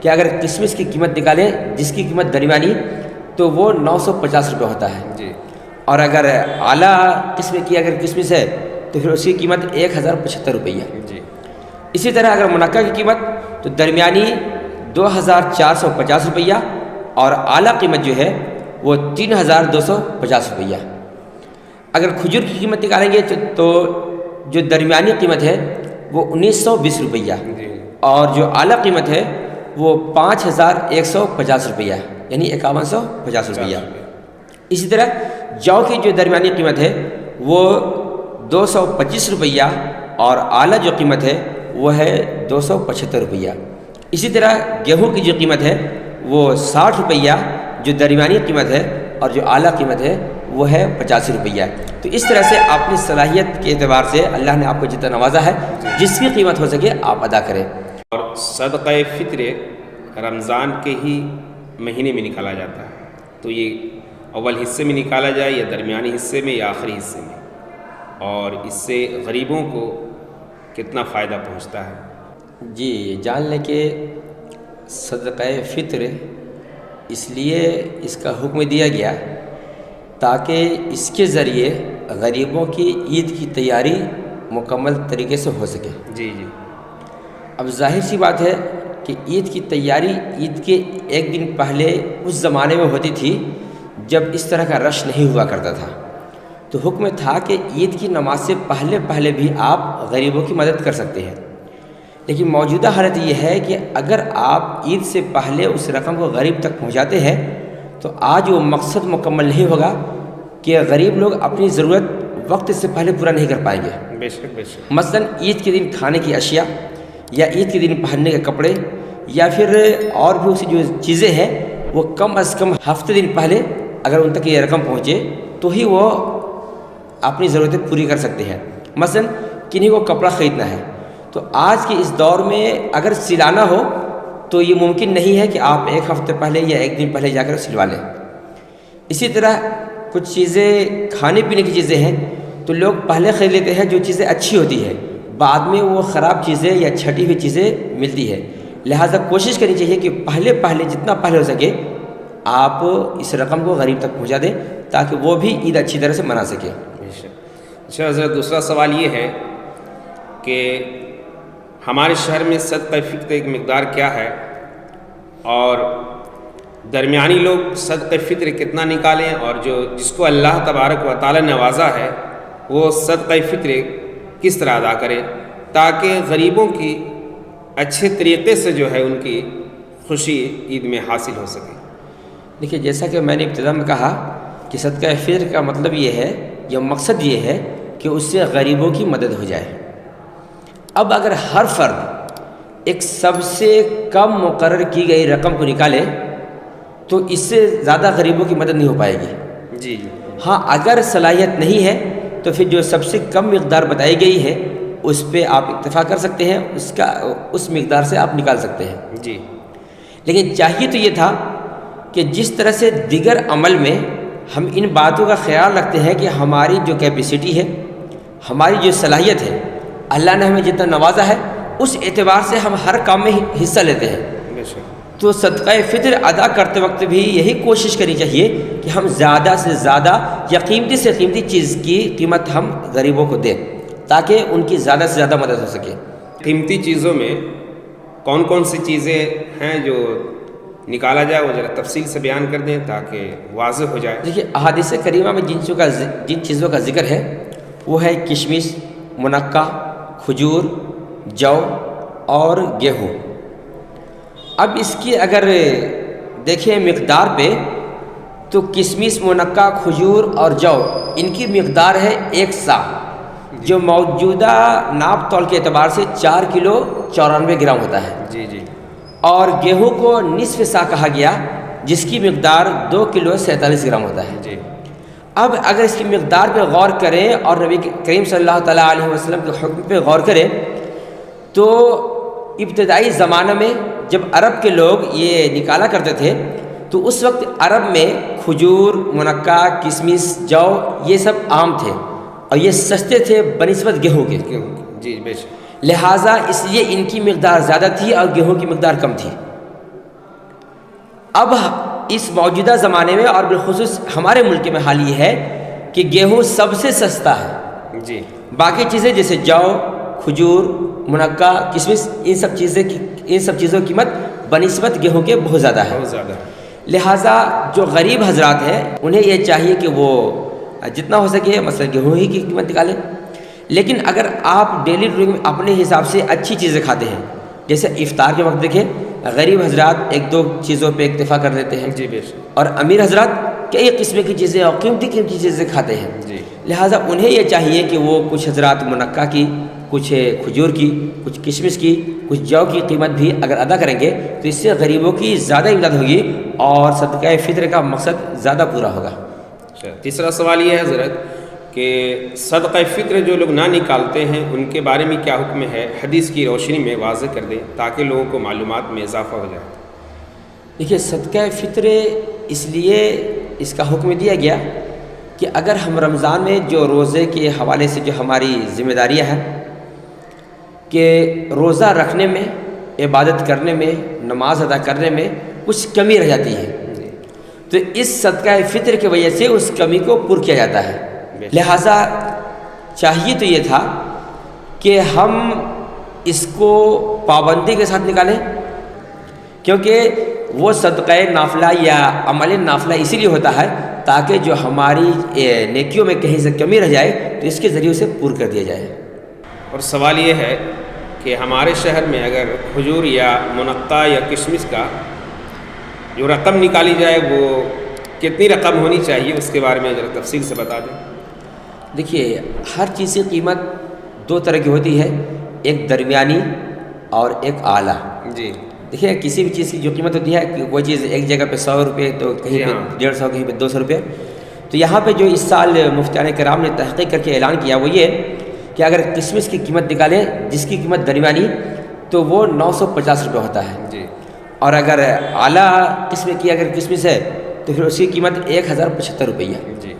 کہ اگر کشمش کی قیمت نکالیں جس کی قیمت درمیانی تو وہ 950 روپے ہوتا ہے جی، اور اگر اعلیٰ قسم کی اگر کشمش ہے تو پھر اس کی قیمت 1075 روپیہ. جی، اسی طرح اگر منقع کی قیمت تو درمیانی 2450 روپیہ اور اعلیٰ قیمت جو ہے وہ 3250 روپیہ. اگر کھجور کی قیمت نکالیں گے تو جو درمیانی قیمت ہے وہ 1920 روپیہ جی، اور جو اعلیٰ قیمت ہے وہ 5150 روپیہ یعنی 5150 روپیہ. اسی طرح جو کی جو درمیانی قیمت ہے وہ 225 روپیہ اور اعلیٰ جو قیمت ہے وہ ہے 275 روپیہ. اسی طرح گیہوں کی جو قیمت ہے وہ 60 روپیہ جو درمیانی قیمت ہے اور جو اعلیٰ قیمت ہے وہ ہے 85 روپیہ. تو اس طرح سے اپنی صلاحیت کے اعتبار سے اللہ نے آپ کو جتنا نوازا ہے جس کی قیمت ہو سکے آپ ادا کریں. اور صدقہ فطر رمضان کے ہی مہینے میں نکالا جاتا ہے، تو یہ اول حصے میں نکالا جائے یا درمیانی حصے میں یا آخری حصے میں، اور اس سے غریبوں کو کتنا فائدہ پہنچتا ہے؟ جی جان لیں کہ صدقہ فطر اس لیے اس کا حکم دیا گیا تاکہ اس کے ذریعے غریبوں کی عید کی تیاری مکمل طریقے سے ہو سکے. جی جی، اب ظاہر سی بات ہے کہ عید کی تیاری عید کے ایک دن پہلے اس زمانے میں ہوتی تھی جب اس طرح کا رش نہیں ہوا کرتا تھا، تو حکم تھا کہ عید کی نماز سے پہلے بھی آپ غریبوں کی مدد کر سکتے ہیں. لیکن موجودہ حالت یہ ہے کہ اگر آپ عید سے پہلے اس رقم کو غریب تک پہنچاتے ہیں تو آج وہ مقصد مکمل نہیں ہوگا کہ غریب لوگ اپنی ضرورت وقت سے پہلے پورا نہیں کر پائیں گے. بے شک بے شک. مثلاً عید کے دن کھانے کی اشیاء یا عید کے دن پہننے کے کپڑے یا پھر اور بھی اسی جو چیزیں ہیں وہ کم از کم ہفتے دن پہلے اگر ان تک یہ رقم پہنچے تو ہی وہ اپنی ضرورتیں پوری کر سکتے ہیں. مثلاً کنہیں کو کپڑا خریدنا ہے تو آج کے اس دور میں اگر سلانا ہو تو یہ ممکن نہیں ہے کہ آپ ایک ہفتے پہلے یا ایک دن پہلے جا کر سلوا لیں. اسی طرح کچھ چیزیں کھانے پینے کی چیزیں ہیں تو لوگ پہلے خرید لیتے ہیں جو چیزیں اچھی ہوتی ہے، بعد میں وہ خراب چیزیں یا چھٹی ہوئی چیزیں ملتی ہے. لہٰذا کوشش کرنی چاہیے کہ پہلے جتنا پہلے ہو سکے آپ اس رقم کو غریب تک پہنچا دیں تاکہ وہ بھی عید اچھی طرح سے منا سکے. اچھا حضرت، دوسرا سوال یہ ہے کہ ہمارے شہر میں صدقہ فطر کی مقدار کیا ہے اور درمیانی لوگ صدقہ فطر کتنا نکالیں، اور جس کو اللہ تبارک و تعالی نوازا ہے وہ صدقہ فطر کس طرح ادا کرے تاکہ غریبوں کی اچھے طریقے سے جو ہے ان کی خوشی عید میں حاصل ہو سکے؟ دیکھیے، جیسا کہ میں نے ابتدا میں کہا کہ صدقہ فطر کا مطلب یہ ہے یا مقصد یہ ہے کہ اس سے غریبوں کی مدد ہو جائے. اب اگر ہر فرد ایک سب سے کم مقرر کی گئی رقم کو نکالے تو اس سے زیادہ غریبوں کی مدد نہیں ہو پائے گی. جی جی. ہاں، اگر صلاحیت نہیں ہے تو پھر جو سب سے کم مقدار بتائی گئی ہے اس پہ آپ اکتفا کر سکتے ہیں، اس مقدار سے آپ نکال سکتے ہیں. جی. لیکن چاہیے تو یہ تھا کہ جس طرح سے دیگر عمل میں ہم ان باتوں کا خیال رکھتے ہیں کہ ہماری جو کیپیسٹی ہے، ہماری جو صلاحیت ہے، اللہ نے ہمیں جتنا نوازا ہے اس اعتبار سے ہم ہر کام میں حصہ لیتے ہیں. تو صدقہ فطر ادا کرتے وقت بھی یہی کوشش کرنی چاہیے کہ ہم زیادہ سے زیادہ یا قیمتی سے قیمتی چیز کی قیمت ہم غریبوں کو دیں تاکہ ان کی زیادہ سے زیادہ مدد ہو سکے. قیمتی چیزوں میں کون کون سی چیزیں ہیں جو نکالا جائے، وہ ذرا تفصیل سے بیان کر دیں تاکہ واضح ہو جائے. دیکھیے، احادیث کریمہ میں جن چیزوں کا ذکر ہے وہ ہے کشمش، منقع، کھجور، جو اور گیہوں. اب اس کی اگر دیکھیں مقدار پہ تو کشمش، منقع، کھجور اور جو ان کی مقدار ہے 1 سا، جو موجودہ ناپ تول کے اعتبار سے 4 کلو 94 گرام ہوتا ہے. جی جی. اور گیہوں کو نصف سا کہا گیا جس کی مقدار 2 کلو 47 گرام ہوتا ہے. جی. اب اگر اس کی مقدار پہ غور کریں اور نبی کریم صلی اللہ تعالیٰ علیہ وسلم کے حکم پہ غور کریں تو ابتدائی زمانہ میں جب عرب کے لوگ یہ نکالا کرتے تھے تو اس وقت عرب میں کھجور، منقع، کشمش، جو یہ سب عام تھے اور یہ سستے تھے بنسبت گیہوں کے. جی بے شک. لہٰذا اس لیے ان کی مقدار زیادہ تھی اور گیہوں کی مقدار کم تھی. اب اس موجودہ زمانے میں اور بالخصوص ہمارے ملک میں حال یہ ہے کہ گیہوں سب سے سستا ہے. جی. باقی چیزیں جیسے جو، کھجور، منقع، کشمش، ان سب چیزوں کی قیمت بنسبت گیہوں کے بہت زیادہ ہے. بہت زیادہ. لہٰذا جو غریب حضرات ہیں انہیں یہ چاہیے کہ وہ جتنا ہو سکے مثلا گیہوں ہی کی قیمت نکالیں. لیکن اگر آپ ڈیلی روٹین میں اپنے حساب سے اچھی چیزیں کھاتے ہیں، جیسے افطار کے وقت دیکھیں غریب حضرات ایک دو چیزوں پہ اکتفا کر لیتے ہیں. جی بے شک. اور امیر حضرات کئی قسم کی چیزیں اور قیمتی چیزیں کھاتے ہیں. جی. لہٰذا انہیں یہ چاہیے کہ وہ کچھ حضرات منقع کی، کچھ کھجور کی، کچھ کشمش کی، کچھ جو کی قیمت بھی اگر ادا کریں گے تو اس سے غریبوں کی زیادہ امداد ہوگی اور صدقہ فطر کا مقصد زیادہ پورا ہوگا. تیسرا سوال یہ ہے حضرت کہ صدقہ فطر جو لوگ نہ نکالتے ہیں ان کے بارے میں کیا حکم ہے؟ حدیث کی روشنی میں واضح کر دیں تاکہ لوگوں کو معلومات میں اضافہ ہو جائے. دیکھیے صدقہ فطر اس لیے اس کا حکم دیا گیا کہ اگر ہم رمضان میں جو روزے کے حوالے سے جو ہماری ذمہ داریاں ہیں کہ روزہ رکھنے میں، عبادت کرنے میں، نماز ادا کرنے میں کچھ کمی رہ جاتی ہے، تو اس صدقہ فطر کی وجہ سے اس کمی کو پر کیا جاتا ہے. لہٰذا چاہیے تو یہ تھا کہ ہم اس کو پابندی کے ساتھ نکالیں، کیونکہ وہ صدقہ نافلہ یا عمل نافلہ اسی لیے ہوتا ہے تاکہ جو ہماری نیکیوں میں کہیں سے کمی رہ جائے تو اس کے ذریعے اسے پور کر دیا جائے. اور سوال یہ ہے کہ ہمارے شہر میں اگر کھجور یا منقع یا کشمش کا جو رقم نکالی جائے وہ کتنی رقم ہونی چاہیے، اس کے بارے میں ذرا تفصیل سے بتا دیں. دیکھیے ہر چیز کی قیمت دو طرح کی ہوتی ہے، ایک درمیانی اور ایک اعلیٰ. جی. دیکھیے کسی بھی چیز کی جو قیمت ہوتی ہے کہ وہ چیز ایک جگہ پہ 100 روپے تو کہیں پہ 150، کہیں پہ 200 روپے. تو یہاں پہ جو اس سال مفتیان کرام نے تحقیق کر کے اعلان کیا وہ یہ کہ اگر کشمش کی قیمت نکالیں جس کی قیمت درمیانی تو وہ 950 روپے ہوتا ہے. جی. اور اگر اعلیٰ قسم کی اگر کشمش ہے تو پھر اس کی قیمت 1075 روپیہ. جی.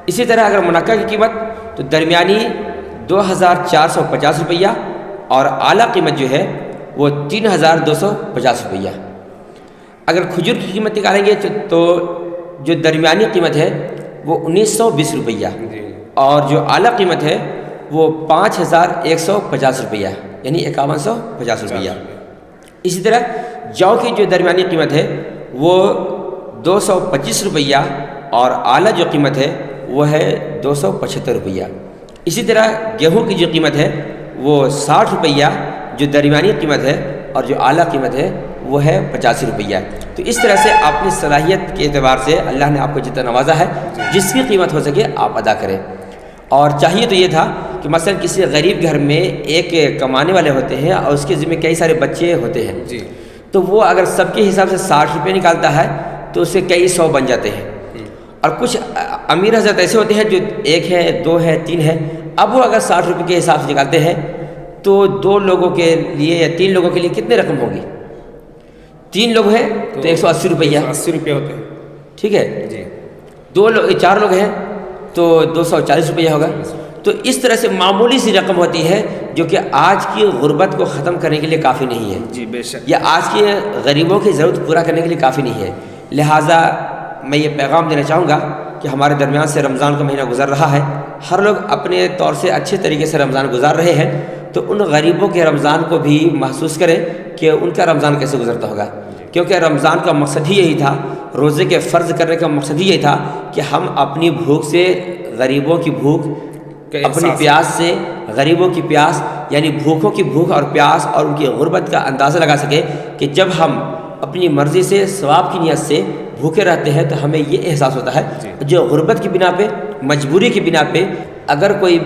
اسی طرح اگر منقع کی قیمت تو درمیانی 2450 روپیہ اور اعلیٰ قیمت جو ہے وہ 3250 روپیہ. اگر کھجور کی قیمت نکالیں گے تو جو درمیانی قیمت ہے وہ 1920 روپیہ اور جو اعلیٰ قیمت ہے وہ 5150 روپیہ یعنی 5150 روپیہ. اسی طرح جو کی جو درمیانی قیمت ہے وہ 225 روپیہ اور اعلیٰ جو قیمت ہے وہ ہے 275 روپیہ. اسی طرح گیہوں کی جو قیمت ہے وہ 60 روپیہ جو درمیانی قیمت ہے اور جو اعلیٰ قیمت ہے وہ ہے 85 روپیہ. تو اس طرح سے اپنی صلاحیت کے اعتبار سے اللہ نے آپ کو جتنا نوازا ہے جس کی قیمت ہو سکے آپ ادا کریں. اور چاہیے تو یہ تھا کہ مثلا کسی غریب گھر میں ایک کمانے والے ہوتے ہیں اور اس کے ذمہ کئی سارے بچے ہوتے ہیں. جی. تو وہ اگر سب کے حساب سے 60 روپے نکالتا ہے تو اس سے کئی 100 بن جاتے ہیں. اور کچھ امیر حضرت ایسے ہوتے ہیں جو 1 ہے 2 ہے 3 ہے. اب وہ اگر 60 روپے کے حساب سے نکالتے ہیں تو 2 لوگوں کے لیے یا 3 لوگوں کے لیے کتنے رقم ہوگی؟ 3 لوگ ہیں تو 180 روپیہ. 80 روپے ہوتے ہیں. ٹھیک ہے. جی. 4 لوگ ہیں تو 240 روپیہ ہوگا. تو اس طرح سے معمولی سی رقم ہوتی ہے جو کہ آج کی غربت کو ختم کرنے کے لیے کافی نہیں ہے. جی بے شک. یا آج کے غریبوں کی ضرورت پورا کرنے کے لیے کافی نہیں ہے. لہٰذا میں یہ پیغام دینا چاہوں گا کہ ہمارے درمیان سے رمضان کا مہینہ گزر رہا ہے، ہر لوگ اپنے طور سے اچھے طریقے سے رمضان گزار رہے ہیں، تو ان غریبوں کے رمضان کو بھی محسوس کریں کہ ان کا رمضان کیسے گزرتا ہوگا. کیونکہ رمضان کا مقصد ہی یہی تھا، روزے کے فرض کرنے کا مقصد ہی یہی تھا کہ ہم اپنی بھوک سے غریبوں کی بھوک، اپنی پیاس سے غریبوں کی پیاس، یعنی بھوکوں کی بھوک اور پیاس اور ان کی غربت کا اندازہ لگا سکے کہ جب ہم اپنی مرضی سے ثواب کی نیت سے بھوکے رہتے ہیں تو ہمیں یہ احساس ہوتا ہے جو غربت کی بنا پہ، مجبوری کی بنا پہ اگر کوئی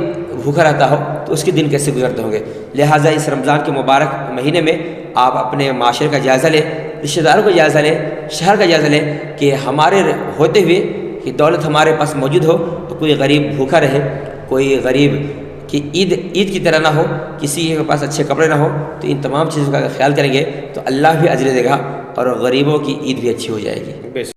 بھوکا رہتا ہو تو اس کے دن کیسے گزرتے ہوں گے. لہٰذا اس رمضان کے مبارک مہینے میں آپ اپنے معاشرے کا جائزہ لیں، رشتہ داروں کا جائزہ لیں، شہر کا جائزہ لیں کہ ہمارے ہوتے ہوئے کہ دولت ہمارے پاس موجود ہو تو کوئی غریب بھوکا رہے، کوئی غریب کہ عید کی طرح نہ ہو، کسی کے پاس اچھے کپڑے نہ ہو. تو ان تمام چیزوں کا اگر خیال کریں گے تو اللہ بھی اجر دے گا اور غریبوں کی عید بھی اچھی ہو جائے گی.